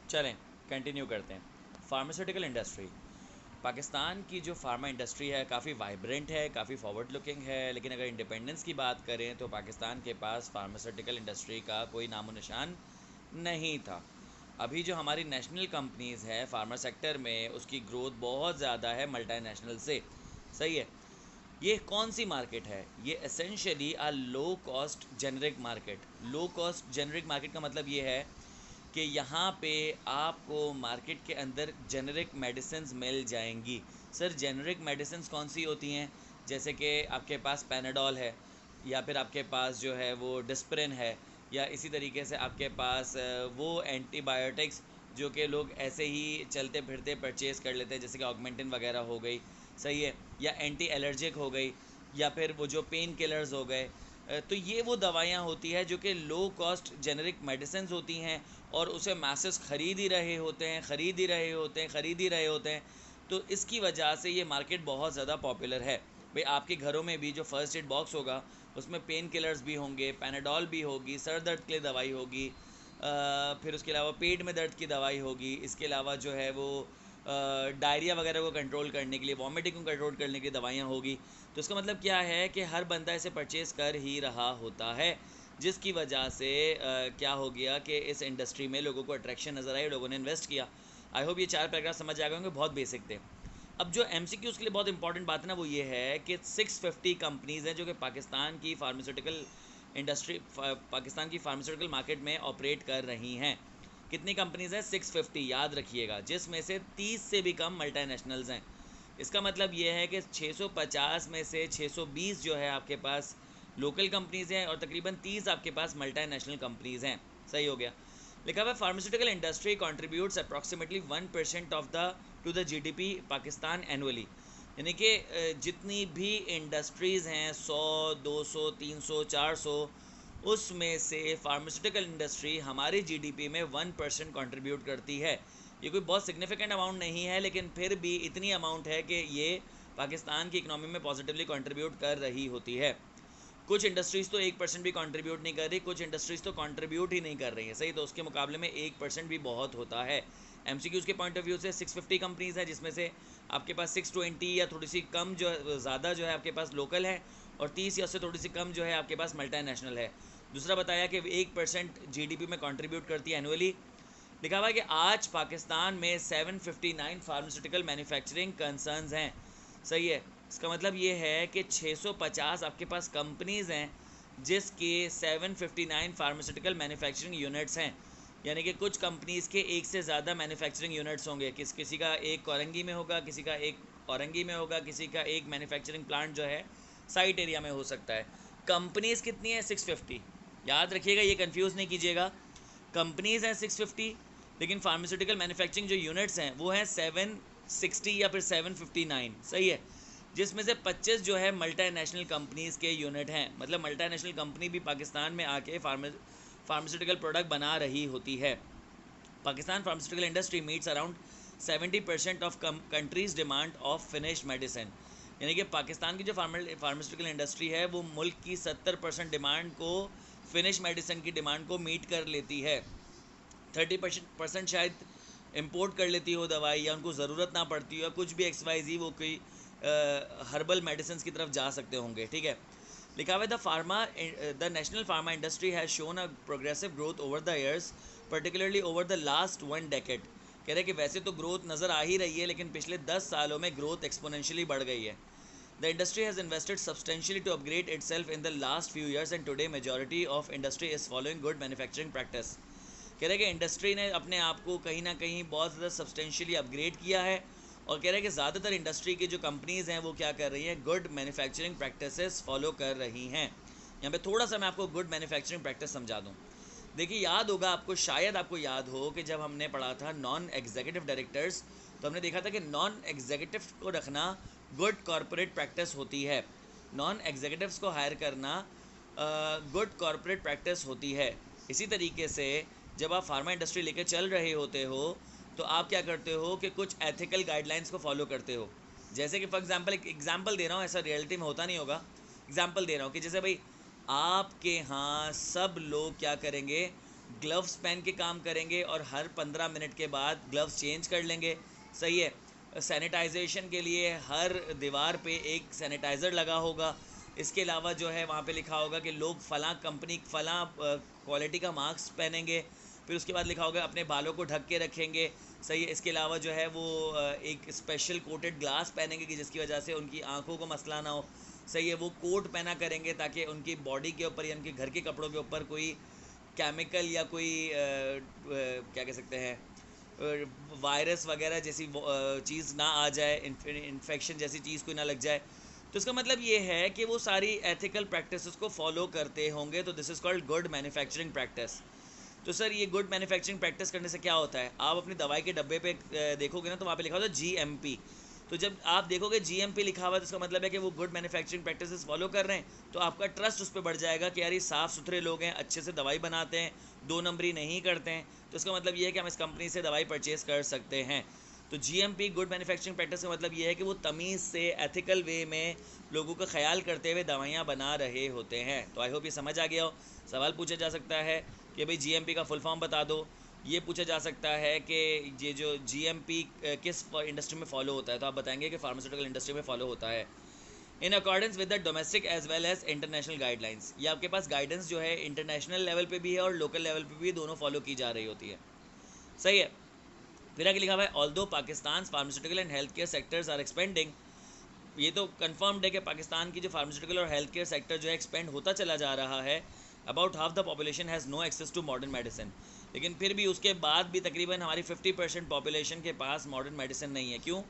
चलें कंटिन्यू करते हैं। फार्मास्यूटिकल इंडस्ट्री, पाकिस्तान की जो फार्मा इंडस्ट्री है काफ़ी वाइब्रेंट है, काफ़ी फॉरवर्ड लुकिंग है, लेकिन अगर इंडिपेंडेंस की बात करें तो पाकिस्तान के पास फार्मास्यूटिकल इंडस्ट्री का कोई नामो निशान नहीं था। अभी जो हमारी नेशनल कंपनीज़ है फार्मा सेक्टर में, उसकी ग्रोथ बहुत ज़्यादा है मल्टीनेशनल से। सही है। ये कौन सी मार्केट है? ये essentially a low cost generic market. Low cost generic market का मतलब ये है कि यहाँ पे आपको मार्केट के अंदर जेनरिक मेडिसिन्स मिल जाएंगी। सर जेनरिक मेडिसिन्स कौन सी होती हैं? जैसे कि आपके पास पैनाडोल है, या फिर आपके पास जो है वो डिस्प्रिन है, या इसी तरीके से आपके पास वो एंटीबायोटिक्स जो कि लोग ऐसे ही चलते फिरते परचेज़ कर लेते हैं, जैसे कि ऑगमेंटिन वगैरह हो गई। सही है। या एंटी एलर्जिक हो गई, या फिर वो जो पेन किलर्स हो गए। तो ये वो दवाइयाँ होती हैं जो कि लो कॉस्ट जेनरिक मेडिसिन्स होती हैं, और उसे मैसेस ख़रीद ही रहे होते हैं, ख़रीद ही रहे होते हैं, ख़रीद ही रहे होते हैं। तो इसकी वजह से ये मार्केट बहुत ज़्यादा पॉपुलर है। भाई आपके घरों में भी जो फर्स्ट एड बॉक्स होगा उसमें पेन किलर्स भी होंगे, पैनाडोल भी होगी, सर दर्द के लिए दवाई होगी, फिर उसके अलावा पेट में दर्द की दवाई होगी, इसके अलावा जो है वो डायरिया वगैरह को कंट्रोल करने के लिए, वॉमिटिंग को कंट्रोल करने के लिए दवाइयाँ होगी। तो इसका मतलब क्या है कि हर बंदा इसे परचेज़ कर ही रहा होता है, जिसकी वजह से क्या हो गया कि इस इंडस्ट्री में लोगों को अट्रैक्शन नज़र आई, लोगों ने इन्वेस्ट किया। आई होप ये 4 पैराग्राफ समझ आ गए होंगे, बहुत बेसिक थे। अब जो MCQs के लिए बहुत इंपॉर्टेंट बात है ना, वो ये है कि 650 कंपनीज़ हैं जो कि पाकिस्तान की फार्मास्यूटिकल इंडस्ट्री, पाकिस्तान की फार्मास्यूटिकल मार्केट में ऑपरेट कर रही हैं। कितनी कंपनीज़ हैं? 650, याद रखिएगा, जिसमें से 30 से भी कम मल्टीनेशनल्स हैं। इसका मतलब ये है कि 650 में से 620 जो है आपके पास लोकल कंपनीज़ हैं, और तकरीबन 30 आपके पास मल्टीनेशनल कंपनीज़ हैं। सही हो गया। लिखा हुआ है pharmaceutical industry contributes approximately 1% of the two the GDP Pakistan annually. यानी कि जितनी भी इंडस्ट्रीज़ हैं 100, 200, 300, 400, उसमें से फार्मास्यूटिकल इंडस्ट्री हमारी GDP में 1% कंट्रीब्यूट करती है। ये कोई बहुत सिग्निफिकेंट अमाउंट नहीं है, लेकिन फिर भी इतनी अमाउंट है कि ये पाकिस्तान की इकनॉमी में पॉजिटिवली कंट्रीब्यूट कर रही होती है। कुछ इंडस्ट्रीज़ तो 1% भी कंट्रीब्यूट नहीं कर रही, कुछ इंडस्ट्रीज़ तो कंट्रीब्यूट ही नहीं कर रही हैं। सही, तो उसके मुकाबले में 1% भी बहुत होता है। MCQs के पॉइंट ऑफ व्यू से 650 कंपनीज़ हैं, जिसमें से आपके पास 620 या थोड़ी सी कम जो ज़्यादा जो है आपके पास लोकल है, और 30 या उससे थोड़ी सी कम जो है आपके पास मल्टीनेशनल है। दूसरा बताया कि 1% GDP में कंट्रीब्यूट करती है एनुअली। लिखा हुआ है कि आज पाकिस्तान में 759 फार्मास्यूटिकल मैन्युफैक्चरिंग कंसर्न्स हैं। सही है। इसका मतलब ये है कि 650 आपके पास कंपनीज़ हैं जिसके 759 फार्मास्यूटिकल मैन्युफैक्चरिंग यूनिट्स हैं। यानी कि कुछ कंपनीज़ के एक से ज़्यादा मैन्युफैक्चरिंग यूनिट्स होंगे। किसी का एक कोरंगी में होगा, किसी का एक औरंगी में होगा, किसी का एक मैन्युफैक्चरिंग प्लांट जो है साइट एरिया में हो सकता है। कंपनीज़ कितनी है? 650। याद रखिएगा, ये कंफ्यूज नहीं कीजिएगा। कंपनीज़ हैं 650, लेकिन फार्मास्यूटिकल मैन्युफैक्चरिंग जो यूनिट्स हैं वो हैं 760 या फिर 759। सही है। जिसमें से 25 जो है मल्टीनेशनल कंपनीज़ के यूनिट हैं। मतलब मल्टीनेशनल कंपनी भी पाकिस्तान में आके फार्मास्यूटिकल प्रोडक्ट बना रही होती है। Pakistan pharmaceutical industry meets around 70% of countries demand of finished medicine. यानी कि पाकिस्तान की जो फार्मास्यूटिकल इंडस्ट्री है वो मुल्क की 70% डिमांड को, फिनिश मेडिसिन की डिमांड को मीट कर लेती है। 30% शायद इंपोर्ट कर लेती हो दवाई, या उनको ज़रूरत ना पड़ती हो, या कुछ भी XYZ वो कोई हर्बल मेडिसिन की तरफ जा सकते होंगे। ठीक है। लिखा हुआ the national pharma industry has shown a progressive growth over the years, particularly over the last 1 decade. कह रहे कि वैसे तो ग्रोथ नज़र आ ही रही है, लेकिन पिछले 10 सालों में ग्रोथ एक्सपोनेंशियली बढ़ गई है। The industry has invested substantially to upgrade itself in the last few years, and today majority of industry is following good manufacturing practice. कह रहे हैं कि इंडस्ट्री ने अपने आप को कहीं ना कहीं बहुत ज़्यादा सब्सटेंशियली अपग्रेड किया है, और कह रहे हैं कि ज़्यादातर इंडस्ट्री की जो कंपनीज़ हैं वो क्या कर रही हैं? गुड मैन्युफैक्चरिंग प्रैक्टिसेस फॉलो कर रही हैं। यहाँ पे थोड़ा सा मैं आपको गुड मैन्युफैक्चरिंग प्रैक्टिस समझा दूँ। देखिए, याद होगा आपको, शायद आपको याद हो कि जब हमने पढ़ा था नॉन एग्जीक्यूटिव डायरेक्टर्स, तो हमने देखा था कि नॉन एग्जीक्यूटिव को रखना गुड कॉरपोरेट प्रैक्टिस होती है। नॉन एग्जीक्यूटिव्स को हायर करना गुड कॉरपोरेट प्रैक्टिस होती है। इसी तरीके से जब आप फार्मा इंडस्ट्री लेके चल रहे होते हो तो आप क्या करते हो कि कुछ एथिकल गाइडलाइंस को फॉलो करते हो। जैसे कि फॉर एग्जांपल, एक एग्जांपल दे रहा हूँ, ऐसा रियलिटी में होता नहीं होगा। एग्जांपल दे रहा हूँ कि जैसे भाई आपके यहाँ सब लोग क्या करेंगे, ग्लव्स पहन के काम करेंगे और हर 15 मिनट के बाद ग्लव्स चेंज कर लेंगे। सही है। सैनिटाइजेशन के लिए हर दीवार पे एक सैनिटाइज़र लगा होगा। इसके अलावा जो है वहाँ पे लिखा होगा कि लोग फ़लाँ कंपनी फ़लाँ क्वालिटी का मास्क पहनेंगे। फिर उसके बाद लिखा होगा अपने बालों को ढक के रखेंगे। सही है। इसके अलावा जो है वो एक स्पेशल कोटेड ग्लास पहनेंगे कि जिसकी वजह से उनकी आंखों को मसला ना हो। सही है। वो कोट पहना करेंगे ताकि उनकी बॉडी के ऊपर या उनके घर के कपड़ों के ऊपर कोई केमिकल या कोई क्या कह सकते हैं वायरस वगैरह जैसी चीज़ ना आ जाए, इन्फेक्शन जैसी चीज़ कोई ना लग जाए। तो इसका मतलब ये है कि वो सारी एथिकल प्रैक्टिसेस को फॉलो करते होंगे। तो this is called good manufacturing practice. तो सर ये गुड मैन्युफैक्चरिंग प्रैक्टिस करने से क्या होता है, आप अपनी दवाई के डब्बे पे देखोगे ना तो वहाँ पे लिखा होता है GMP। तो जब आप देखोगे GMP लिखा हुआ है तो इसका मतलब है कि वो गुड मैन्युफैक्चरिंग प्रैक्टिसेस फॉलो कर रहे हैं। तो आपका ट्रस्ट उस पर बढ़ जाएगा कि यार ये साफ़ सुथरे लोग हैं, अच्छे से दवाई बनाते हैं, 2 नंबरी नहीं करते हैं। तो इसका मतलब ये है कि हम इस कंपनी से दवाई परचेज़ कर सकते हैं। तो GMP गुड मैन्युफैक्चरिंग प्रैक्टिस का मतलब ये है कि वो तमीज़ से एथिकल वे में लोगों का ख्याल करते हुए दवाइयाँ बना रहे होते हैं। तो आई होप ये समझ आ गया हो। सवाल पूछा जा सकता है कि भाई GMP का फुल फॉर्म बता दो। ये पूछा जा सकता है कि ये जो GMP किस इंडस्ट्री में फॉलो होता है, तो आप बताएंगे कि फार्मास्यूटिकल इंडस्ट्री में फॉलो होता है in accordance with the domestic as well as international guidelines. ये आपके पास गाइडेंस जो है इंटरनेशनल लेवल पे भी है और लोकल लेवल पे भी, दोनों फॉलो की जा रही होती है। सही है। फिर आगे लिखा हुआ है although Pakistan pharmaceutical and health care sectors are expanding. ये तो कंफर्म्ड है कि पाकिस्तान की जो फार्मास्यूटिकल और हेल्थ केयर सेक्टर जो है एक्सपेंड होता चला जा रहा है। About half the population has no access to modern medicine. लेकिन फिर भी उसके बाद भी तकरीबन हमारी 50% पॉपुलेशन के पास मॉडर्न मेडिसिन नहीं है। क्यों?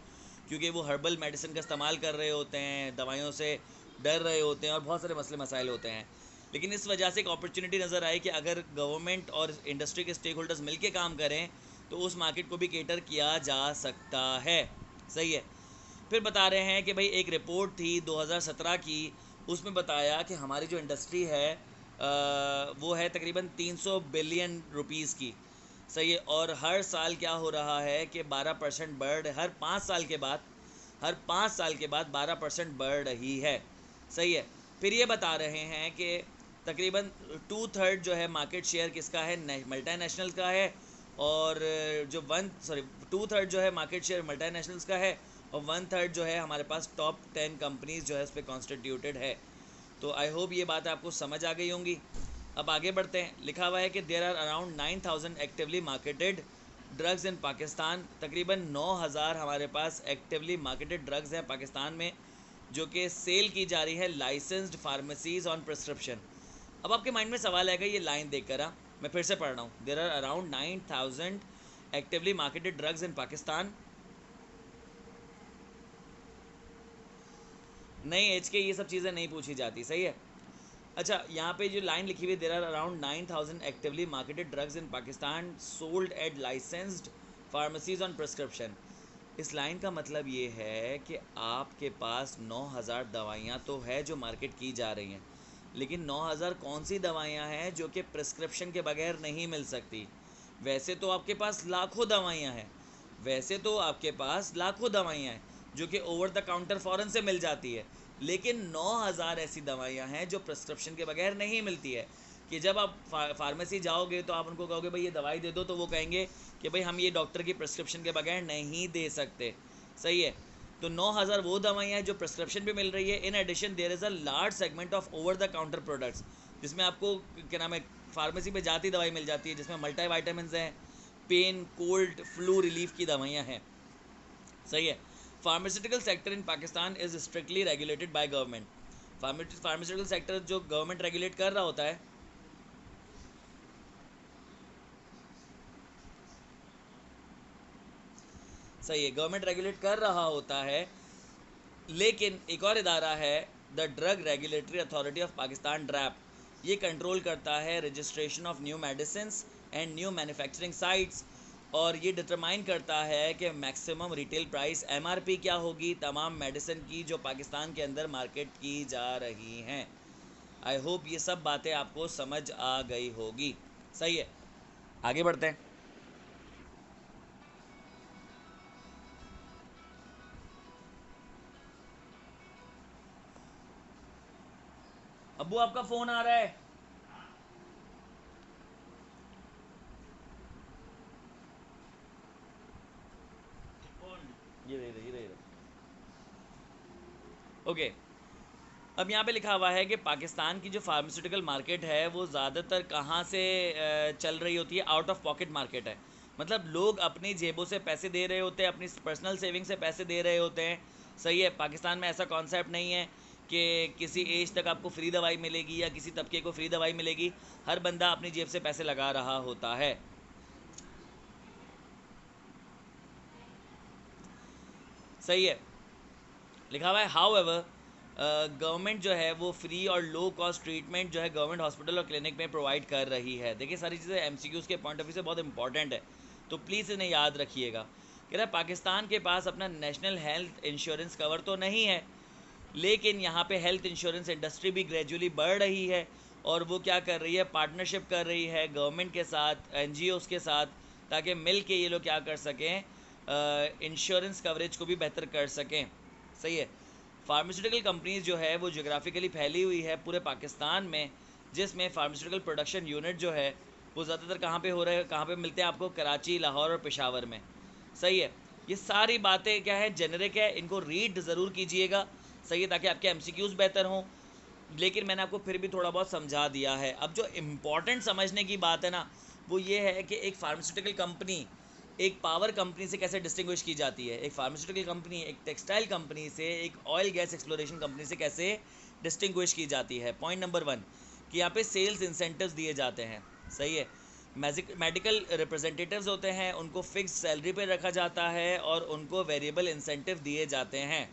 क्योंकि वो हर्बल मेडिसिन का इस्तेमाल कर रहे होते हैं, दवाइयों से डर रहे होते हैं और बहुत सारे मसले मसाइल होते हैं। लेकिन इस वजह से एक अपॉर्चुनिटी नज़र आई कि अगर गवर्नमेंट और इंडस्ट्री के स्टेक होल्डर्स मिल के काम करें तो उस मार्केट को भी केटर किया जा सकता है। सही है। फिर बता रहे हैं कि भाई एक रिपोर्ट थी 2017 की, उसमें बताया कि हमारी जो इंडस्ट्री है वो है तकरीबन 300 बिलियन रुपीस की। सही है। और हर साल क्या हो रहा है कि 12% बढ़, हर 5 साल के बाद, हर 5 साल के बाद 12% बढ़ रही है। सही है। फिर ये बता रहे हैं कि तकरीबन 2/3 जो है मार्केट शेयर किसका है, मल्टी का है। और जो 2/3 जो है मार्केट शेयर मल्टी का है और 1/3 जो है हमारे पास टॉप 10 कंपनीज जो है उस पर कॉन्स्टिट्यूटेड है। तो आई होप ये बात आपको समझ आ गई होंगी। अब आगे बढ़ते हैं। लिखा हुआ है कि there are around 9,000 actively marketed drugs in Pakistan. तकरीबन 9,000 हमारे पास एक्टिवली मार्केटेड ड्रग्स हैं पाकिस्तान में, जो कि सेल की जा रही है लाइसेंस्ड फार्मेसीज ऑन प्रिस्क्रिप्शन। अब आपके माइंड में सवाल आएगा ये लाइन देखकर, मैं फिर से पढ़ रहा हूँ। There are around 9,000 actively marketed drugs in Pakistan. नहीं एच के ये सब चीज़ें नहीं पूछी जाती। सही है। अच्छा, यहाँ पे जो लाइन लिखी हुई there are around 9,000 actively marketed drugs in Pakistan sold at licensed pharmacies on prescription. इस लाइन का मतलब ये है कि आपके पास 9,000 दवाइयाँ तो है जो मार्केट की जा रही हैं, लेकिन 9,000 कौन सी दवाइयाँ हैं जो कि प्रिस्क्रिप्शन के बगैर नहीं मिल सकती। वैसे तो आपके पास लाखों दवाइयाँ हैं, वैसे तो आपके पास लाखों दवाइयाँ हैं जो कि ओवर द काउंटर फ़ौरन से मिल जाती है, लेकिन 9,000 ऐसी दवाइयाँ हैं जो प्रिस्क्रिप्शन के बगैर नहीं मिलती है। कि जब आप फार्मेसी जाओगे तो आप उनको कहोगे भाई ये दवाई दे दो, तो वो कहेंगे कि भाई हम ये डॉक्टर की प्रिस्क्रिप्शन के बगैर नहीं दे सकते। सही है। तो 9,000 वो दवाइयाँ हैं जो प्रिस्क्रिप्शन पे मिल रही है। In addition there is a large segment of over the counter products, जिसमें आपको क्या नाम है फार्मेसी पे जाती दवाई मिल जाती है, जिसमें मल्टी वाइटामिन हैं, पेन कोल्ड फ्लू रिलीफ की दवाइयाँ हैं। सही है। Pharmaceutical sector in Pakistan is strictly regulated by government. Pharmaceutical sector जो गवर्नमेंट रेगुलेट कर रहा होता है, सही है, गवर्नमेंट रेगुलेट कर रहा होता है। लेकिन एक और इदारा है the drug regulatory authority of Pakistan, DRAP. ये कंट्रोल करता है registration of new medicine and new manufacturing sites, और ये डिटरमाइन करता है कि मैक्सिमम रिटेल प्राइस MRP क्या होगी तमाम मेडिसिन की जो पाकिस्तान के अंदर मार्केट की जा रही हैं। आई होप ये सब बातें आपको समझ आ गई होगी। सही है। आगे बढ़ते हैं। अब्बू आपका फ़ोन आ रहा है। ओके, अब यहाँ पे लिखा हुआ है कि पाकिस्तान की जो फार्मास्यूटिकल मार्केट है वो ज़्यादातर कहाँ से चल रही होती है, आउट ऑफ पॉकेट मार्केट है। मतलब लोग अपनी जेबों से पैसे दे रहे होते हैं, अपनी पर्सनल सेविंग से पैसे दे रहे होते हैं। सही है, पाकिस्तान में ऐसा कॉन्सेप्ट नहीं है कि किसी एज तक आपको फ्री दवाई मिलेगी या किसी तबके को फ्री दवाई मिलेगी। हर बंदा अपनी जेब से पैसे लगा रहा होता है। सही है, लिखा हुआ है हाउ एवर गवर्नमेंट जो है वो फ्री और लो कॉस्ट ट्रीटमेंट जो है गवर्नमेंट हॉस्पिटल और क्लिनिक में प्रोवाइड कर रही है। देखिए सारी चीज़ें एमसीक्यूज़ के पॉइंट ऑफ व्यू से बहुत इंपॉर्टेंट है, तो प्लीज़ इन्हें याद रखिएगा। कह रहा है पाकिस्तान के पास अपना नेशनल हेल्थ इंश्योरेंस कवर तो नहीं है, लेकिन यहाँ पे हेल्थ इंश्योरेंस इंडस्ट्री भी ग्रेजुअली बढ़ रही है और वो क्या कर रही है, पार्टनरशिप कर रही है गवर्नमेंट के साथ, एनजीओज़ के साथ, ताकि मिल के ये लोग क्या कर सकें, इंश्योरेंस कवरेज को भी बेहतर कर सकें। सही है, फार्मास्यूटिकल कंपनीज जो है वो जोग्राफिकली फैली हुई है पूरे पाकिस्तान में, जिसमें फार्मास्यूटिकल प्रोडक्शन यूनिट जो है वो ज़्यादातर कहाँ पे हो रहे हैं, कहाँ पे मिलते हैं आपको, कराची, लाहौर और पेशावर में। सही है, ये सारी बातें क्या है, जेनरिक है, इनको रीड ज़रूर कीजिएगा। सही है, ताकि आपके एमसीक्यूज़ बेहतर हों, लेकिन मैंने आपको फिर भी थोड़ा बहुत समझा दिया है। अब जो इम्पॉर्टेंट समझने की बात है ना, वो ये है कि एक फार्मास्यूटिकल कंपनी एक पावर कंपनी से कैसे डिस्टिंग्विश की जाती है, एक फार्मास्यूटिकल कंपनी एक टेक्सटाइल कंपनी से, एक ऑयल गैस एक्सप्लोरेशन कंपनी से कैसे डिस्टिंग्विश की जाती है। पॉइंट नंबर 1 कि यहाँ पे सेल्स इंसेंटिव्स दिए जाते हैं। सही है, मेडिकल रिप्रेजेंटेटिव्स होते हैं, उनको फिक्स सैलरी पे रखा जाता है और उनको वेरिएबल इंसेंटिव दिए जाते हैं।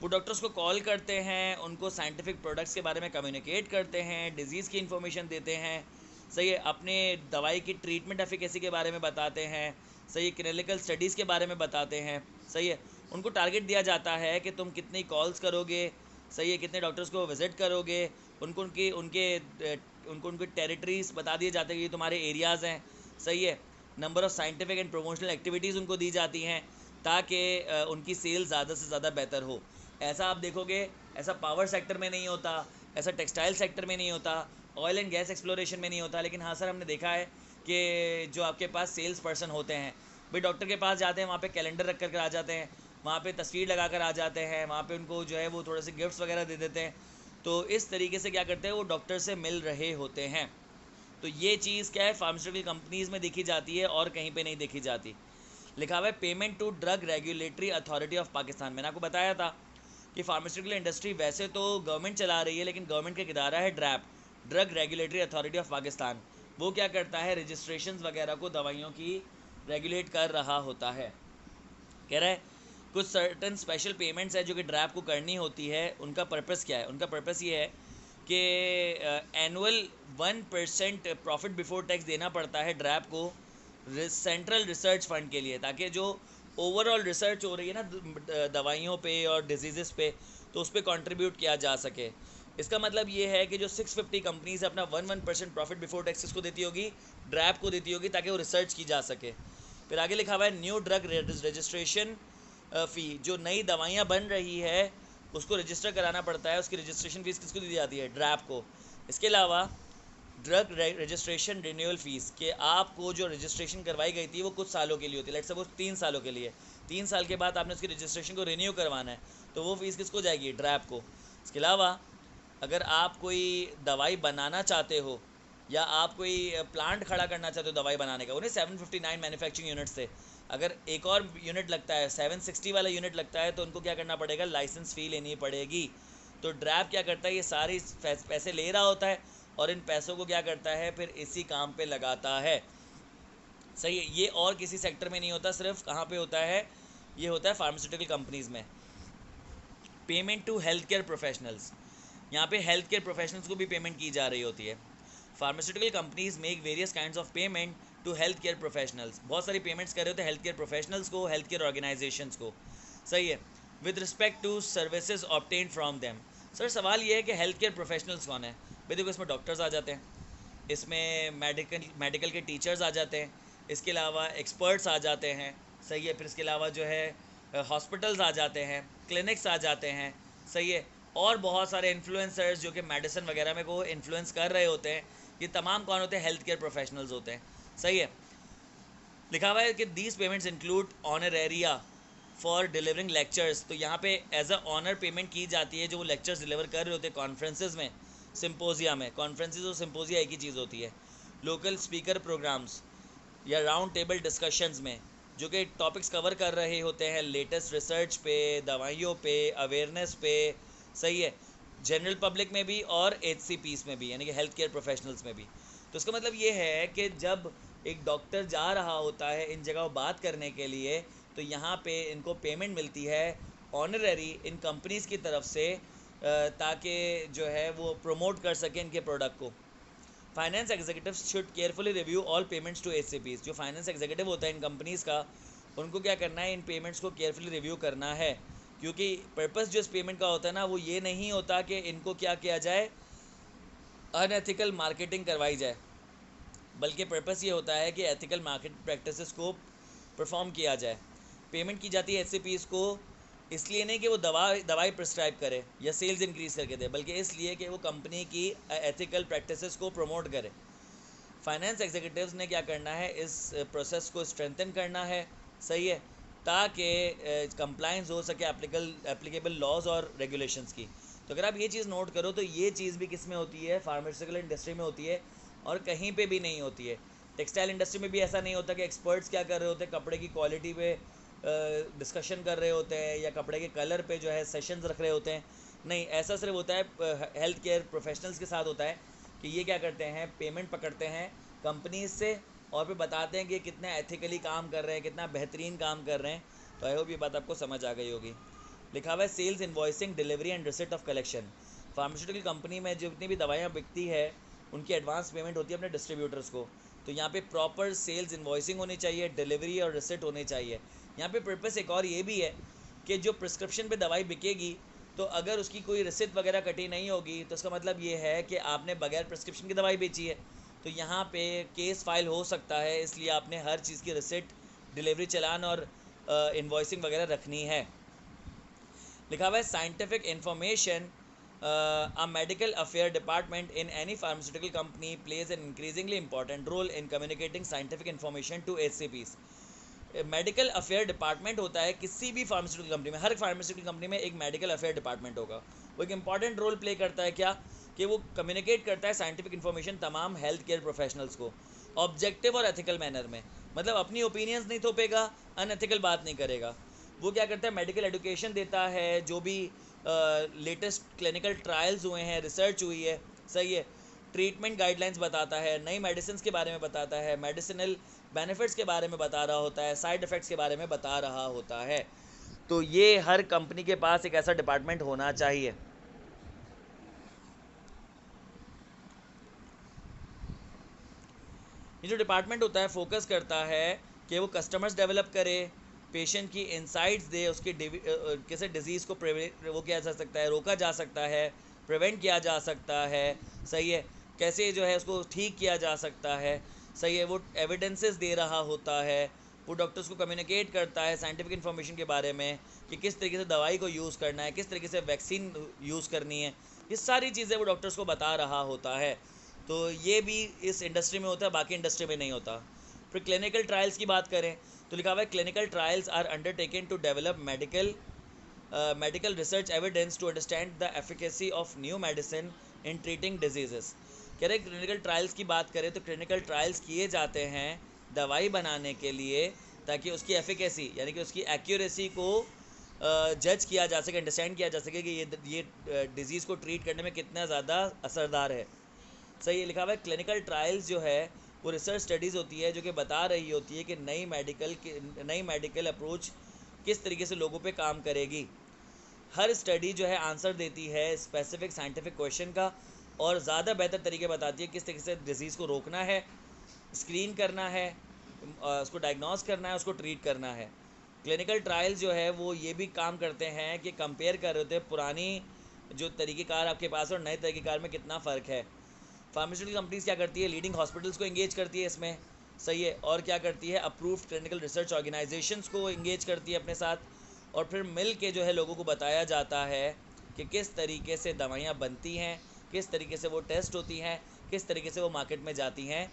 वो डॉक्टर्स को कॉल करते हैं, उनको साइंटिफिक प्रोडक्ट्स के बारे में कम्युनिकेट करते हैं, डिजीज़ की इन्फॉर्मेशन देते हैं। सही है, अपने दवाई की ट्रीटमेंट एफिकेसी के बारे में बताते हैं। सही है, क्लिनिकल स्टडीज़ के बारे में बताते हैं। सही है, उनको टारगेट दिया जाता है कि तुम कितनी कॉल्स करोगे। सही है, कितने डॉक्टर्स को विज़िट करोगे, उनको उनकी टेरिटरीज बता दिए जाते हैं, ये तुम्हारे एरियाज़ हैं। सही है, number of scientific and promotional activities उनको दी जाती हैं ताकि उनकी सेल ज़्यादा से ज़्यादा बेहतर हो। ऐसा आप देखोगे, ऐसा पावर सेक्टर में नहीं होता, ऐसा टेक्सटाइल सेक्टर में नहीं होता, ऑयल एंड गैस एक्सप्लोरेशन में नहीं होता। लेकिन हाँ सर, हमने देखा है कि जो आपके पास सेल्स पर्सन होते हैं, भाई डॉक्टर के पास जाते हैं, वहाँ पे कैलेंडर रख कर आ जाते हैं, वहाँ पे तस्वीर लगा कर आ जाते हैं, वहाँ पे उनको जो है वो थोड़े से गिफ्ट्स वगैरह दे देते हैं। तो इस तरीके से क्या करते हैं, वो डॉक्टर से मिल रहे होते हैं। तो ये चीज़ क्या है, फार्मास्यूटिकल कंपनीज़ में देखी जाती है और कहीं पर नहीं देखी जाती। लिखा हुआ है payment to drug regulatory authority of Pakistan. मैंने आपको बताया था कि फार्मास्यूटिकल इंडस्ट्री वैसे तो गवर्नमेंट चला रही है, लेकिन गवर्नमेंट का एक इदारा है DRAP, drug regulatory authority of Pakistan. वो क्या करता है, रजिस्ट्रेशंस वगैरह को दवाइयों की रेगुलेट कर रहा होता है। कह रहा है कुछ सर्टन स्पेशल पेमेंट्स है जो कि ड्रैप को करनी होती है। उनका पर्पस क्या है, उनका पर्पस ये है कि एनुअल 1% प्रॉफिट बिफोर टैक्स देना पड़ता है ड्रैप को सेंट्रल रिसर्च फंड के लिए, ताकि जो ओवरऑल रिसर्च हो रही है ना दवाइयों पे और डिजीज़ पे, तो उस पर कॉन्ट्रीब्यूट किया जा सके। इसका मतलब ये है कि जो 650 कंपनीज अपना 1% प्रॉफिट बिफोर टैक्स किसको देती होगी, ड्रैप को देती होगी, ताकि वो रिसर्च की जा सके। फिर आगे लिखा हुआ है न्यू ड्रग रजिस्ट्रेशन फ़ी, जो नई दवाइयाँ बन रही है उसको रजिस्टर कराना पड़ता है, उसकी रजिस्ट्रेशन फ़ीस किसको दी जाती है, ड्रैप को। इसके अलावा ड्रग रजिस्ट्रेशन रिन्यूअल फ़ीस, कि आपको जो रजिस्ट्रेशन करवाई गई थी वो कुछ सालों के लिए होती है, लेट्स सपोज 3 सालों के लिए, 3 साल के बाद आपने उसकी रजिस्ट्रेशन को रिन्यू करवाना है, तो वो फ़ीस किसको जाएगी, ड्रैप को। इसके अलावा अगर आप कोई दवाई बनाना चाहते हो या आप कोई प्लांट खड़ा करना चाहते हो दवाई बनाने का, उन्हें 759 मैन्युफैक्चरिंग यूनिट्स थे, अगर एक और यूनिट लगता है, 760 वाला यूनिट लगता है, तो उनको क्या करना पड़ेगा, लाइसेंस फ़ी लेनी पड़ेगी। तो ड्रैप क्या करता है, ये सारी पैसे ले रहा होता है और इन पैसों को क्या करता है, फिर इसी काम पे लगाता है। सही है, ये और किसी सेक्टर में नहीं होता, सिर्फ कहाँ पे होता है, ये होता है फार्मास्यूटिकल कंपनीज़ में। Payment to health care professionals, यहाँ पे हेल्थ केयर प्रोफेशनल्स को भी पेमेंट की जा रही होती है। Pharmaceutical companies make various kinds of payment to health care professionals, बहुत सारी पेमेंट्स कर रहे होते हैं हेल्थ केयर प्रोफेशनल्स को, हेल्थ केयर ऑर्गेनाइजेशंस को। सही है, with respect to services obtain from them. Sir सवाल ये है कि हेल्थ केयर प्रोफेशनल्स कौन है। भाई देखो, इसमें डॉक्टर्स आ जाते हैं, इसमें मेडिकल के टीचर्स आ जाते हैं, इसके अलावा एक्सपर्ट्स आ जाते हैं। सही है, फिर इसके अलावा जो है हॉस्पिटल्स आ जाते हैं, क्लिनिक्स आ जाते हैं। सही है, और बहुत सारे इन्फ्लुएंसर्स जो कि मेडिसिन वगैरह में को इन्फ्लुएंस कर रहे होते हैं, ये तमाम कौन होते हैं, हेल्थ केयर प्रोफेशनल्स होते हैं। सही है, लिखा हुआ है कि these payments include honoraria for delivering lectures, तो यहाँ पे एज अ ऑनर पेमेंट की जाती है जो वो लेक्चर्स डिलीवर कर रहे होते हैं कॉन्फ्रेंसेज में, सिम्पोजिया में। कॉन्फ्रेंसेज और सिम्पोजिया एक ही चीज़ होती है। लोकल स्पीकर प्रोग्राम्स या राउंड टेबल डिस्कशंस में जो कि टॉपिक्स कवर कर रहे होते हैं लेटेस्ट रिसर्च पे, दवाइयों पे, अवेयरनेस पे, सही है, जनरल पब्लिक में भी और HCPs में भी, यानी कि हेल्थ केयर प्रोफेशनल्स में भी। तो इसका मतलब ये है कि जब एक डॉक्टर जा रहा होता है इन जगहों बात करने के लिए, तो यहाँ पे इनको पेमेंट मिलती है ऑनररी इन कंपनीज़ की तरफ से, ताकि जो है वो प्रमोट कर सकें इनके प्रोडक्ट को। Finance executives should carefully review all payments to HCPs। जो फाइनेंस एग्जीक्यूटिव होता है इन कंपनीज़ का, उनको क्या करना है, इन पेमेंट्स को केयरफुली रिव्यू करना है, क्योंकि पर्पस जो इस पेमेंट का होता है ना, वो ये नहीं होता कि इनको क्या किया जाए, अनएथिकल मार्केटिंग करवाई जाए, बल्कि पर्पस ये होता है कि एथिकल मार्केट प्रैक्टिसेस को परफॉर्म किया जाए। पेमेंट की जाती है HCPs को इसलिए नहीं कि वो दवाई प्रिस्क्राइब करे या सेल्स इंक्रीज करके दे, बल्कि इसलिए कि वो कंपनी की एथिकल प्रैक्टिसेस को प्रमोट करे। फाइनेंस एग्जीक्यूटिव्स ने क्या करना है, इस प्रोसेस को स्ट्रेंथन करना है, सही है, ताकि कंप्लाइंस हो सके एप्लीकेबल लॉज और रेगुलेशंस की। तो अगर आप ये चीज़ नोट करो तो ये चीज़ भी किस में होती है, फार्मास्यूटिकल इंडस्ट्री में होती है, और कहीं पे भी नहीं होती है। टेक्सटाइल इंडस्ट्री में भी ऐसा नहीं होता कि एक्सपर्ट्स क्या कर रहे होते हैं, कपड़े की क्वालिटी पे डिस्कशन कर रहे होते हैं या कपड़े के कलर पे जो है सेशंस रख रहे होते हैं। नहीं, ऐसा सिर्फ होता है हेल्थ केयर प्रोफेशनल्स के साथ होता है कि ये क्या करते हैं, पेमेंट पकड़ते हैं कंपनीज से और फिर बताते हैं कि कितना एथिकली काम कर रहे हैं, कितना बेहतरीन काम कर रहे हैं। तो आई होप ये बात आपको समझ आ गई होगी। लिखा हुआ है sales, invoicing, delivery and receipt of collection. Pharmaceutical company में जितनी भी दवाइयाँ बिकती है उनकी एडवांस पेमेंट होती है अपने डिस्ट्रीब्यूटर्स को। तो यहाँ पे प्रॉपर सेल्स इन्वॉइसिंग होनी चाहिए, डिलीवरी और रिसिट होनी चाहिए। यहाँ पे पर्पस एक और ये भी है कि जो प्रिस्क्रिप्शन पे दवाई बिकेगी, तो अगर उसकी कोई रिसिट वगैरह कटी नहीं होगी तो इसका मतलब ये है कि आपने बगैर प्रिस्क्रिप्शन की दवाई बेची है, तो यहाँ पे केस फाइल हो सकता है। इसलिए आपने हर चीज़ की रिसिट, डिलीवरी चालान और इन्वॉइसिंग वगैरह रखनी है। लिखा हुआ है scientific information, a medical affair department in any pharmaceutical company plays an increasingly important role in communicating scientific information to HCPs। Medical affair department होता है किसी भी फार्मास्यूटिकल कंपनी में, हर फार्मास्यूटिकल कंपनी में एक मेडिकल अफेयर डिपार्टमेंट होगा। वो एक इंपॉर्टेंट रोल प्ले करता है, क्या कि वो कम्युनिकेट करता है साइंटिफिक इन्फॉर्मेशन तमाम हेल्थ केयर प्रोफेशनल्स को ऑब्जेक्टिव और एथिकल मैनर में। मतलब अपनी ओपिनियंस नहीं थोपेगा, अनएथिकल बात नहीं करेगा। वो क्या करता है, मेडिकल एजुकेशन देता है, जो भी लेटेस्ट क्लिनिकल ट्रायल्स हुए हैं, रिसर्च हुई है, सही है, ट्रीटमेंट गाइडलाइंस बताता है, नई मेडिसिन के बारे में बताता है, मेडिसिनल बेनिफिट्स के बारे में बता रहा होता है, साइड इफ़ेक्ट्स के बारे में बता रहा होता है। तो ये हर कंपनी के पास एक ऐसा डिपार्टमेंट होना चाहिए। ये जो डिपार्टमेंट होता है फोकस करता है कि वो कस्टमर्स डेवलप करे, पेशेंट की इंसाइट्स दे, उसकी कैसे डिजीज़ को वो किया जा सकता है, रोका जा सकता है, प्रिवेंट किया जा सकता है, सही है, कैसे जो है उसको ठीक किया जा सकता है, सही है। वो एविडेंसेस दे रहा होता है, वो डॉक्टर्स को कम्युनिकेट करता है साइंटिफिक इन्फॉर्मेशन के बारे में कि किस तरीके से दवाई को यूज़ करना है, किस तरीके से वैक्सीन यूज़ करनी है, ये सारी चीज़ें वो डॉक्टर्स को बता रहा होता है। तो ये भी इस इंडस्ट्री में होता है, बाकी इंडस्ट्री में नहीं होता। फिर क्लिनिकल ट्रायल्स की बात करें तो लिखा हुआ है clinical trials are undertaken to develop medical research evidence to understand the efficacy of new medicine in treating diseases. कह रहे क्लिनिकल ट्रायल्स की बात करें तो क्लिनिकल ट्रायल्स किए जाते हैं दवाई बनाने के लिए, ताकि उसकी एफिकेसी यानी कि उसकी एक्यूरेसी को जज किया जा सके, अंडरस्टैंड किया जा सके कि ये डिज़ीज़ को ट्रीट करने में कितना ज़्यादा असरदार है। सही है, लिखा हुआ है क्लिनिकल ट्रायल्स जो है वो रिसर्च स्टडीज़ होती है जो कि बता रही होती है कि नई मेडिकल अप्रोच किस तरीके से लोगों पे काम करेगी। हर स्टडी जो है आंसर देती है स्पेसिफिक साइंटिफिक क्वेश्चन का और ज़्यादा बेहतर तरीके बताती है किस तरीके से डिज़ीज़ को रोकना है, स्क्रीन करना है, उसको डायग्नोस करना है, उसको ट्रीट करना है। क्लिनिकल ट्रायल्स जो है वो ये भी काम करते हैं कि कंपेयर कर रहे होते हैं पुरानी जो तरीक़ेकार आपके पास और नए तरीक़ेकार में कितना फ़र्क है। फार्मास्यूटिकल कंपनीज़ क्या करती है, लीडिंग हॉस्पिटल्स को इंगेज करती है इसमें, सही है, और क्या करती है, अप्रूव्ड क्लिनिकल रिसर्च ऑर्गेनाइजेशंस को इंगेज करती है अपने साथ, और फिर मिल के जो है लोगों को बताया जाता है कि किस तरीके से दवाइयाँ बनती हैं, किस तरीके से वो टेस्ट होती हैं, किस तरीके से वो मार्केट में जाती हैं।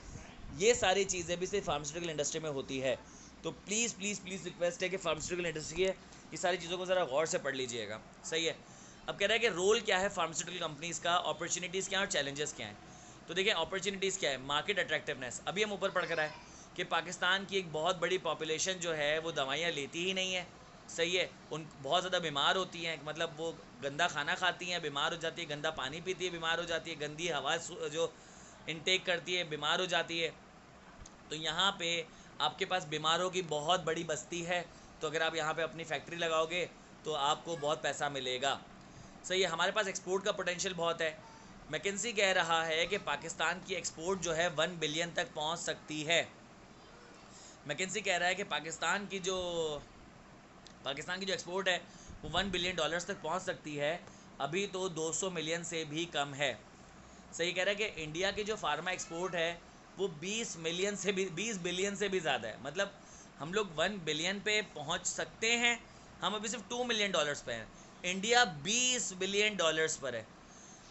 ये सारी चीज़ें भी सिर्फ फार्मास्यूटिकल इंडस्ट्री में होती है। तो प्लीज़ प्लीज़ प्लीज़ रिक्वेस्ट है कि फार्मास्यूटिकल इंडस्ट्री है ये सारी चीज़ों को ज़रा गौर से पढ़ लीजिएगा। सही है। अब कह रहा है कि रोल क्या है फार्मास्यूटिकल कंपनीज़ का, अपॉर्चुनिटीज़ क्या हैं और चैलेंजेस क्या हैं। तो देखिए अपॉर्चुनिटीज़ क्या है, मार्केट अट्रैक्टिवनेस। अभी हम ऊपर पढ़ कर आए कि पाकिस्तान की एक बहुत बड़ी पॉपुलेशन जो है वो दवाइयाँ लेती ही नहीं है। सही है। उन बहुत ज़्यादा बीमार होती हैं, मतलब वो गंदा खाना खाती हैं, बीमार हो जाती है, गंदा पानी पीती है, बीमार हो जाती है, गंदी हवा जो इनटेक करती है, बीमार हो जाती है। तो यहाँ पे आपके पास बीमारों की बहुत बड़ी बस्ती है। तो अगर आप यहाँ पे अपनी फैक्ट्री लगाओगे तो आपको बहुत पैसा मिलेगा। सही है। हमारे पास एक्सपोर्ट का पोटेंशियल बहुत है। मैकेंसी कह रहा है कि पाकिस्तान की एक्सपोर्ट जो है 1 बिलियन तक पहुँच सकती है। मैकेंसी कह रहा है कि पाकिस्तान की जो एक्सपोर्ट है वो 1 बिलियन डॉलर्स तक पहुँच सकती है। अभी तो 200 मिलियन से भी कम है। सही कह रहा है कि इंडिया की जो फार्मा एक्सपोर्ट है वो 20 बिलियन से भी ज़्यादा है। मतलब हम लोग 1 बिलियन पे पहुंच सकते हैं, हम अभी सिर्फ 2 मिलियन डॉलर्स पे हैं। इंडिया 20 बिलियन डॉलर्स पर है।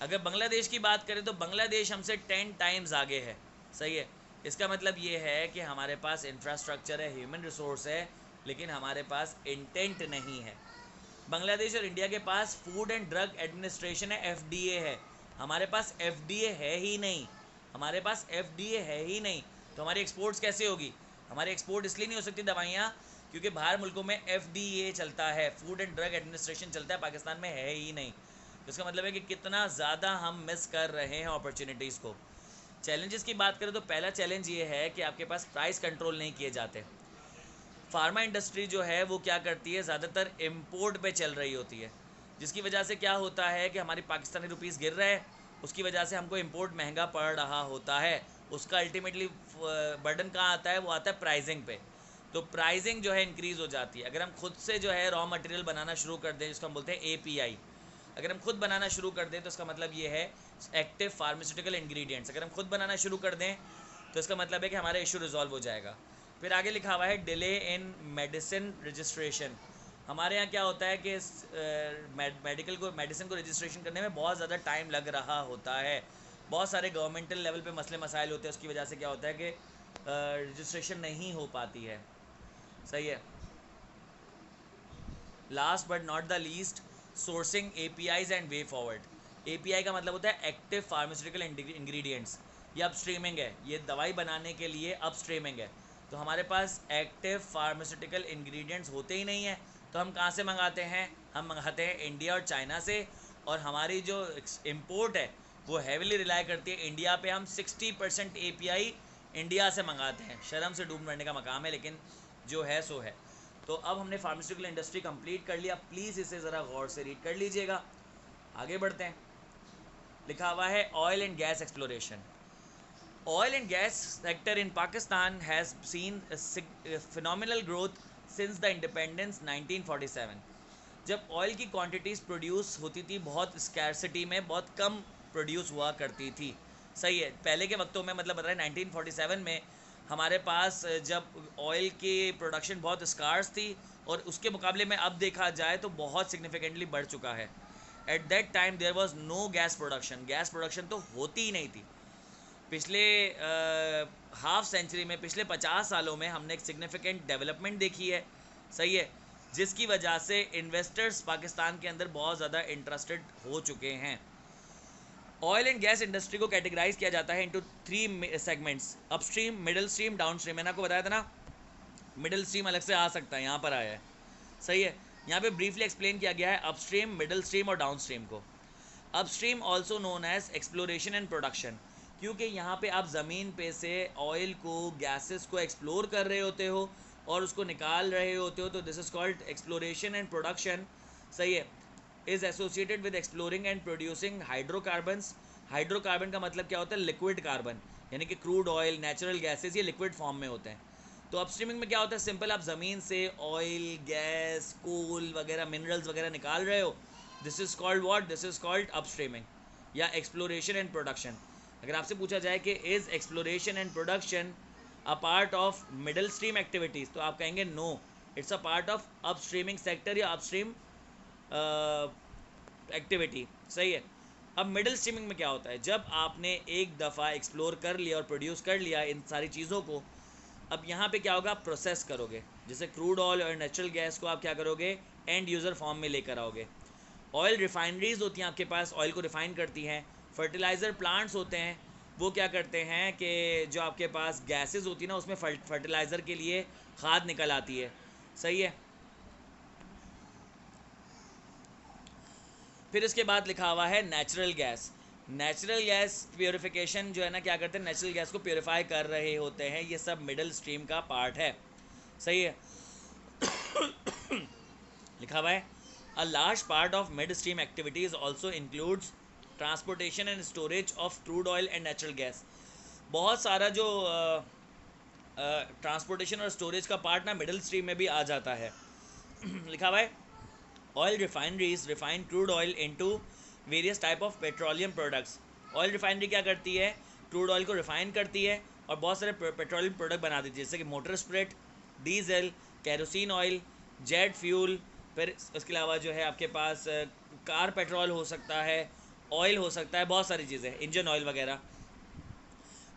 अगर बांग्लादेश की बात करें तो बांग्लादेश हमसे 10 टाइम्स आगे है। सही है। इसका मतलब ये है कि हमारे पास इंफ्रास्ट्रक्चर है, ह्यूमन रिसोर्स है, लेकिन हमारे पास इंटेंट नहीं है। बांग्लादेश और इंडिया के पास फूड एंड ड्रग एडमिनिस्ट्रेशन है, एफडीए है। हमारे पास एफडीए है ही नहीं। हमारे पास एफडीए है ही नहीं, तो हमारी एक्सपोर्ट्स कैसे होगी? हमारी एक्सपोर्ट इसलिए नहीं हो सकती दवाइयाँ क्योंकि बाहर मुल्कों में एफडीए चलता है, फूड एंड ड्रग एडमिनिस्ट्रेशन चलता है, पाकिस्तान में है ही नहीं। तो इसका मतलब है कि कितना ज़्यादा हम मिस कर रहे हैं अपॉर्चुनिटीज़ को। चैलेंजेस की बात करें तो पहला चैलेंज ये है कि आपके पास प्राइस कंट्रोल नहीं किए जाते। फार्मा इंडस्ट्री जो है वो क्या करती है, ज़्यादातर इम्पोर्ट पे चल रही होती है, जिसकी वजह से क्या होता है कि हमारी पाकिस्तानी रुपीस गिर रहा है, उसकी वजह से हमको इम्पोर्ट महंगा पड़ रहा होता है। उसका अल्टीमेटली बर्डन कहाँ आता है? वो आता है प्राइसिंग पे। तो प्राइसिंग जो है इंक्रीज़ हो जाती है। अगर हम खुद से जो है रॉ मटेरियल बनाना शुरू कर दें, जिसको हम बोलते हैं API, अगर हम खुद बनाना शुरू कर दें तो इसका मतलब ये है एक्टिव फार्मास्यूटिकल इंग्रेडिएंट्स। अगर हम खुद बनाना शुरू कर दें तो इसका मतलब है कि हमारा इशू रिजॉल्व हो जाएगा। फिर आगे लिखा हुआ है डिले इन मेडिसिन रजिस्ट्रेशन। हमारे यहाँ क्या होता है कि मेडिसिन को रजिस्ट्रेशन करने में बहुत ज़्यादा टाइम लग रहा होता है। बहुत सारे गवर्नमेंटल लेवल पे मसले मसाइल होते हैं, उसकी वजह से क्या होता है कि रजिस्ट्रेशन नहीं हो पाती है। सही है। Last but not the least, sourcing APIs and way forward. API का मतलब होता है एक्टिव फार्मास्यूटिकल इंग्रेडिएंट्स। ये अपस्ट्रीमिंग है, ये दवाई बनाने के लिए अपस्ट्रीमिंग है। तो हमारे पास एक्टिव फार्मास्यूटिकल इंग्रेडिएंट्स होते ही नहीं है, तो हम कहाँ से मंगाते हैं? हम मंगाते हैं इंडिया और चाइना से। और हमारी जो इम्पोर्ट है वो हैविली रिलाई करती है इंडिया पे। हम 60% API इंडिया से मंगाते हैं। शर्म से डूब मरने का मकाम है, लेकिन जो है सो है। तो अब हमने फार्मास्यूटिकल इंडस्ट्री कंप्लीट कर लिया। प्लीज़ इसे ज़रा गौर से रीड कर लीजिएगा। आगे बढ़ते हैं। लिखा हुआ है oil and gas exploration. Oil and gas sector in Pakistan has seen a phenomenal growth since the independence 1947। जब ऑयल की क्वांटिटीज़ प्रोड्यूस होती थी बहुत स्कैरसिटी में, बहुत कम प्रोड्यूस हुआ करती थी। सही है। पहले के वक्तों में मतलब बता रहे 1947 में हमारे पास जब ऑयल की प्रोडक्शन बहुत स्कार्स थी, और उसके मुकाबले में अब देखा जाए तो बहुत सिग्निफिकेंटली बढ़ चुका है। At that time there was no gas production. Gas production तो होती ही नहीं थी। पिछले हाफ सेंचुरी में, पिछले 50 सालों में हमने एक सिग्निफिकेंट डेवलपमेंट देखी है। सही है। जिसकी वजह से इन्वेस्टर्स पाकिस्तान के अंदर बहुत ज़्यादा इंटरेस्टेड हो चुके हैं। ऑयल एंड गैस इंडस्ट्री को कैटेगराइज किया जाता है into 3 segments, upstream, middle stream, down stream. मैंने आपको बताया था ना, मिडिल स्ट्रीम अलग से आ सकता है, यहाँ पर आया है। सही है। यहाँ पे ब्रीफली एक्सप्लेन किया गया है अपस्ट्रीम, मिडिल स्ट्रीम और डाउन स्ट्रीम को। Upstream also known as exploration and production, क्योंकि यहाँ पे आप ज़मीन पे से ऑयल को, गैसेस को एक्सप्लोर कर रहे होते हो और उसको निकाल रहे होते हो, तो this is called exploration and production. सही है। Is associated with exploring and producing hydrocarbons. Hydrocarbon का मतलब क्या होता है? लिक्विड कार्बन, यानी कि क्रूड ऑयल, नेचुरल गैसेस, ये लिक्विड फॉर्म में होते हैं। तो अपस्ट्रीमिंग में क्या होता है? सिंपल, आप ज़मीन से ऑयल, गैस, कोल वगैरह, मिनरल्स वगैरह निकाल रहे हो। This is called what? This is called upstreaming या एक्सप्लोरेशन एंड प्रोडक्शन। अगर आपसे पूछा जाए कि is exploration and production a part of middle stream activities, तो आप कहेंगे no, it's a part of upstreaming sector या अपस्ट्रीम एक्टिविटी। सही है। अब मिडल स्ट्रीमिंग में क्या होता है? जब आपने एक दफ़ा एक्सप्लोर कर लिया और प्रोड्यूस कर लिया इन सारी चीज़ों को, अब यहाँ पे क्या होगा, आप प्रोसेस करोगे, जैसे क्रूड ऑयल और नेचुरल गैस को आप क्या करोगे, एंड यूज़र फॉर्म में लेकर आओगे। ऑयल रिफाइनरीज होती हैं आपके पास, ऑयल को रिफाइन करती हैं। फर्टिलाइज़र प्लांट्स होते हैं, वो क्या करते हैं कि जो आपके पास गैसेस होती है ना, उसमें फर्टिलाइज़र के लिए खाद निकल आती है, सही है। फिर इसके बाद लिखा हुआ है natural gas. Natural gas purification जो है ना, क्या करते हैं, नेचुरल गैस को प्योरीफाई कर रहे होते हैं। ये सब मिडल स्ट्रीम का पार्ट है, सही है। लिखा हुआ है a large part of mid stream activities also includes transportation and storage of crude oil and natural gas. बहुत सारा जो ट्रांसपोर्टेशन और स्टोरेज का पार्ट ना मिडल स्ट्रीम में भी आ जाता है। लिखा हुआ है oil refineries refine crude oil into various type of petroleum products. Oil refinery क्या करती है, क्रूड ऑयल को रिफाइन करती है और बहुत सारे पेट्रोलियम प्रोडक्ट बना देती है, जैसे कि motor spirit, diesel, kerosene oil, jet fuel. फिर उसके अलावा जो है आपके पास कार पेट्रोल हो सकता है, ऑयल हो सकता है, बहुत सारी चीज़ें, इंजन ऑयल वगैरह।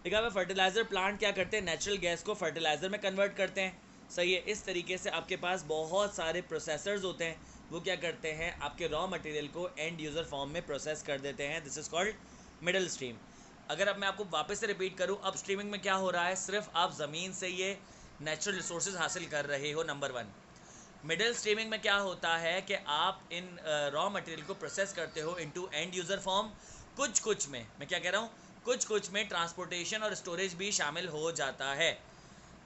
देखा हुआ फर्टिलाइज़र प्लांट क्या करते हैं, नेचुरल गैस को फर्टिलाइज़र में कन्वर्ट करते हैं, सही है। इस तरीके से आपके पास बहुत सारे प्रोसेसर्स होते हैं, वो क्या करते हैं, आपके रॉ मटेरियल को एंड यूज़र फॉर्म में प्रोसेस कर देते हैं। This is called middle stream. अगर अब मैं आपको वापस से रिपीट करूँ, अप स्ट्रीमिंग में क्या हो रहा है, सिर्फ आप ज़मीन से ये नेचुरल रिसोर्सेज हासिल कर रहे हो, नंबर वन। मिडल स्ट्रीमिंग में क्या होता है कि आप इन रॉ मटेरियल को प्रोसेस करते हो इनटू एंड यूज़र फॉर्म। कुछ में, मैं क्या कह रहा हूँ, कुछ में ट्रांसपोर्टेशन और स्टोरेज भी शामिल हो जाता है।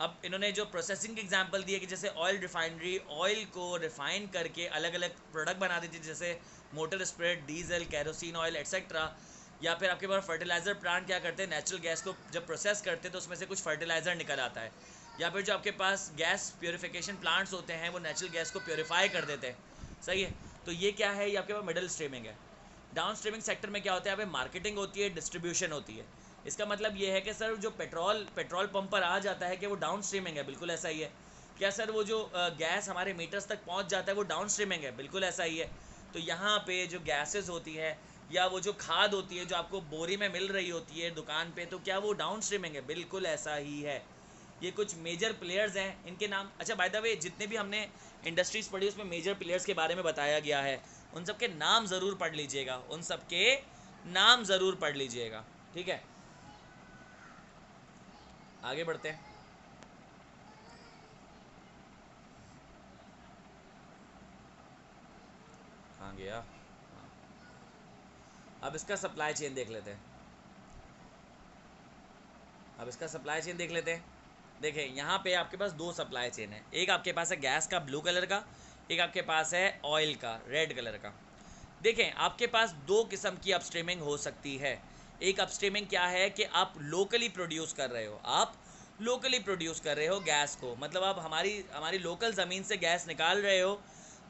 अब इन्होंने जो प्रोसेसिंग की एग्जांपल दी है कि जैसे ऑयल रिफाइनरी ऑयल को रिफाइन करके अलग अलग प्रोडक्ट बना देती है, जैसे motor spirit, diesel, kerosene oil etcetera. या फिर आपके पास फर्टिलाइज़र प्लांट क्या करते हैं, नेचुरल गैस को जब प्रोसेस करते हैं तो उसमें से कुछ फर्टिलाइज़र निकल आता है। या फिर जो आपके पास गैस प्योरीफिकेशन प्लांट्स होते हैं, वो नेचुरल गैस को प्योरीफाई कर देते हैं, सही है। तो ये क्या है, ये आपके पास मिडल स्ट्रीमिंग है। डाउन स्ट्रीमिंग सेक्टर में क्या होता है, यहाँ पे मार्केटिंग होती है, डिस्ट्रीब्यूशन होती है। इसका मतलब ये है कि सर जो पेट्रोल पंप पर आ जाता है कि वो डाउन स्ट्रीमिंग है, बिल्कुल ऐसा ही है। क्या सर वो जो गैस हमारे मीटर्स तक पहुंच जाता है वो डाउन स्ट्रीमिंग है, बिल्कुल ऐसा ही है। तो यहाँ पे जो गैसेस होती है या वो जो खाद होती है जो आपको बोरी में मिल रही होती है दुकान पे, तो क्या वो डाउन स्ट्रीमिंग है, बिल्कुल ऐसा ही है। ये कुछ मेजर प्लेयर्स हैं, इनके नाम, अच्छा बाय द वे जितने भी हमने इंडस्ट्रीज पढ़ी उसमें मेजर प्लेयर्स के बारे में बताया गया है, उन सब के नाम ज़रूर पढ़ लीजिएगा, उन सब के नाम ज़रूर पढ़ लीजिएगा, ठीक है। आगे बढ़ते हैं। कहाँ गया, हाँ। अब इसका सप्लाई चेन देख लेते हैं। देखें यहाँ पे आपके पास दो सप्लाई चेन है, एक आपके पास है गैस का ब्लू कलर का, एक आपके पास है ऑयल का रेड कलर का। देखें आपके पास दो किस्म की अपस्ट्रीमिंग हो सकती है। एक अपस्ट्रीमिंग क्या है कि आप लोकली प्रोड्यूस कर रहे हो, गैस को, मतलब आप हमारी लोकल ज़मीन से गैस निकाल रहे हो,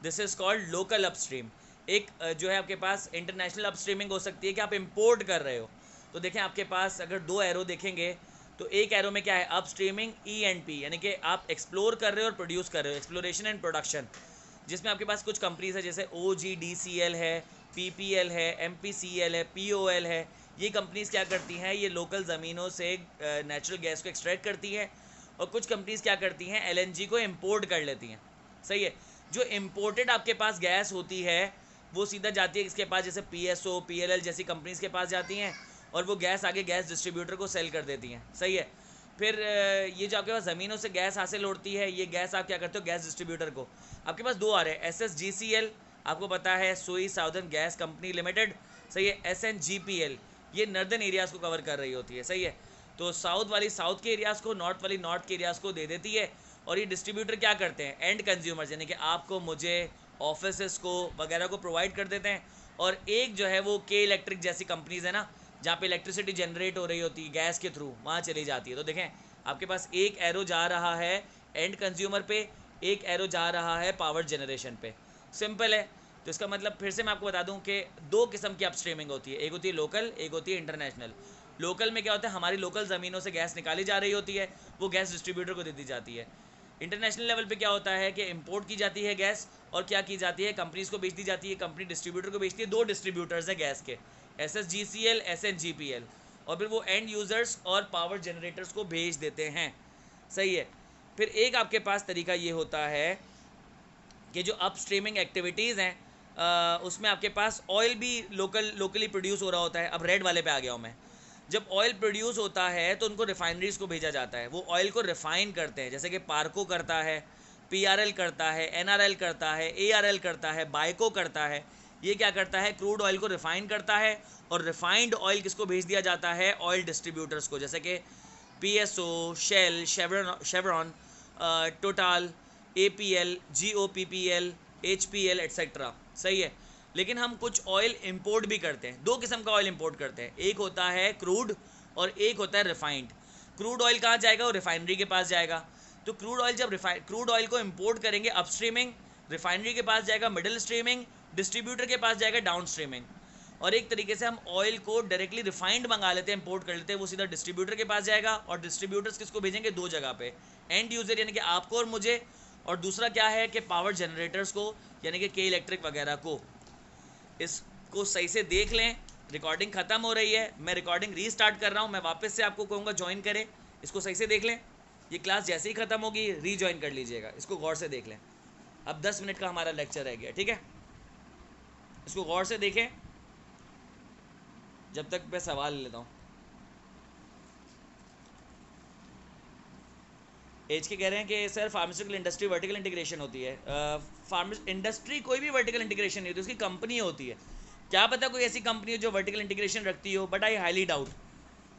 this is called local upstream. एक जो है आपके पास इंटरनेशनल अपस्ट्रीमिंग हो सकती है कि आप इंपोर्ट कर रहे हो। तो देखें आपके पास अगर दो एरो देखेंगे तो एक एरो में क्या है, अपस्ट्रीमिंग E&P, यानी कि आप एक्सप्लोर कर रहे हो और प्रोड्यूस कर रहे हो, एक्सप्लोरेशन एंड प्रोडक्शन, जिसमें आपके पास कुछ कंपनीज है जैसे OGDCL है, PPL है, MPCL है, POL है। ये कंपनीज क्या करती हैं, ये लोकल ज़मीनों से नेचुरल गैस को एक्सट्रैक्ट करती हैं, और कुछ कंपनीज क्या करती हैं, LNG को इंपोर्ट कर लेती हैं, सही है। जो इम्पोर्टेड आपके पास गैस होती है वो सीधा जाती है इसके पास, जैसे PSO, PLL जैसी कंपनीज के पास जाती हैं, और वो गैस आगे गैस डिस्ट्रीब्यूटर को सेल कर देती हैं, सही है। फिर ये जो आपके पास ज़मीनों से गैस हासिल होती है, ये गैस आप क्या करते हो, गैस डिस्ट्रीब्यूटर को, आपके पास दो आ रहे हैं, SSGCL आपको पता है, सोई साउदर्न गैस कंपनी लिमिटेड, सही है। SNGPL ये नर्दर्न एरियाज़ को कवर कर रही होती है, सही है। तो साउथ वाली साउथ के एरियाज़ को, नॉर्थ वाली नॉर्थ के एरियाज़ को दे देती है, और ये डिस्ट्रीब्यूटर क्या करते हैं, एंड कंज्यूमर्स यानी कि आपको, मुझे, ऑफिस को वगैरह को प्रोवाइड कर देते हैं। और एक जो है वो के इलेक्ट्रिक जैसी कंपनीज़ है ना, जहाँ पे इलेक्ट्रिसिटी जनरेट हो रही होती है गैस के थ्रू, वहाँ चली जाती है। तो देखें आपके पास एक एरो जा रहा है एंड कंज्यूमर पे, एक एरो जा रहा है पावर जनरेशन पे, सिंपल है। तो इसका मतलब फिर से मैं आपको बता दूं कि दो किस्म की अपस्ट्रीमिंग होती है, एक होती है लोकल, एक होती है इंटरनेशनल। लोकल में क्या होता है, हमारी लोकल ज़मीनों से गैस निकाली जा रही होती है, वो गैस डिस्ट्रीब्यूटर को दे दी जाती है। इंटरनेशनल लेवल पे क्या होता है कि इंपोर्ट की जाती है गैस, और क्या की जाती है, कंपनीज को बेच दी जाती है, कंपनी डिस्ट्रीब्यूटर को बेचती है। दो डिस्ट्रीब्यूटर्स हैं गैस के, SSGCL, SNGPL, और फिर वो एंड यूज़र्स और पावर जनरेटर्स को भेज देते हैं, सही है। फिर एक आपके पास तरीका ये होता है कि जो अप स्ट्रीमिंग एक्टिविटीज़ हैं उसमें आपके पास ऑयल भी लोकली प्रोड्यूस हो रहा होता है। अब रेड वाले पे आ गया हूँ मैं। जब ऑयल प्रोड्यूस होता है तो उनको रिफाइनरीज को भेजा जाता है, वो ऑयल को रिफाइन करते हैं, जैसे कि पार्को करता है, पीआरएल करता है, एनआरएल करता है, एआरएल करता है, बाइको करता है। ये क्या करता है, क्रूड ऑयल को रिफाइन करता है, और रिफाइंड ऑयल किसको भेज दिया जाता है, ऑयल डिस्ट्रीब्यूटर्स को, जैसे कि PSO, Shell, Chevron, Total, APL, GOPPL, HPL etcetera. सही है। लेकिन हम कुछ ऑयल इंपोर्ट भी करते हैं, दो किस्म का ऑयल इंपोर्ट करते हैं, एक होता है क्रूड और एक होता है रिफाइंड। क्रूड ऑयल कहाँ जाएगा, वो रिफाइनरी के पास जाएगा। तो क्रूड ऑयल जब क्रूड ऑयल को इंपोर्ट करेंगे अपस्ट्रीमिंग, रिफाइनरी के पास जाएगा मिडिल स्ट्रीमिंग, डिस्ट्रीब्यूटर के पास जाएगा डाउन स्ट्रीमिंग। और एक तरीके से हम ऑयल को डायरेक्टली रिफाइंड मंगा लेते हैं, इंपोर्ट कर लेते हैं, वो सीधा डिस्ट्रीब्यूटर के पास जाएगा, और डिस्ट्रीब्यूटर्स किसको भेजेंगे, दो जगह पे, एंड यूजर यानी कि आपको और मुझे, और दूसरा क्या है कि पावर जनरेटर्स को, यानी कि के इलेक्ट्रिक वगैरह को। इसको सही से देख लें, रिकॉर्डिंग ख़त्म हो रही है, मैं रिकॉर्डिंग रीस्टार्ट कर रहा हूँ, मैं वापस से आपको कहूँगा ज्वाइन करें, इसको सही से देख लें। ये क्लास जैसे ही ख़त्म होगी रीज्वाइन कर लीजिएगा, इसको गौर से देख लें। अब 10 मिनट का हमारा लेक्चर रह गया, ठीक है, इसको गौर से देखें, जब तक मैं सवाल लेता हूँ। एज के कह रहे हैं कि sir pharmaceutical industry vertical integration होती है। इंडस्ट्री कोई भी वर्टिकल इंटीग्रेशन नहीं होती, उसकी कंपनी होती है। क्या पता कोई ऐसी कंपनी हो जो वर्टिकल इंटीग्रेशन रखती हो, but I highly doubt.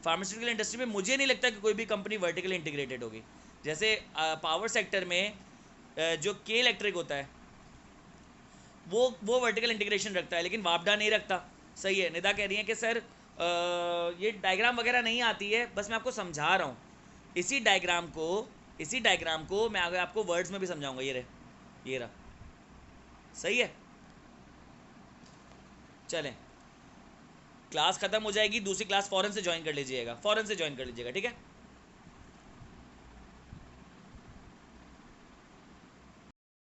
Pharmaceutical industry में मुझे नहीं लगता कि कोई भी कंपनी वर्टिकल इंटीग्रेटेड होगी। जैसे पावर सेक्टर में जो के इलेक्ट्रिक होता है वो वर्टिकल इंटीग्रेशन रखता है, लेकिन वापडा नहीं रखता। सही है। निदा कह रही है कि सर ये डायग्राम वगैरह नहीं आती है, बस मैं आपको समझा रहा हूँ। इसी डायग्राम को मैं आगे आपको वर्ड्स में भी समझाऊंगा। ये रहा। सही है। चलें, क्लास ख़त्म हो जाएगी, दूसरी क्लास फ़ौरन से ज्वाइन कर लीजिएगा, ठीक है।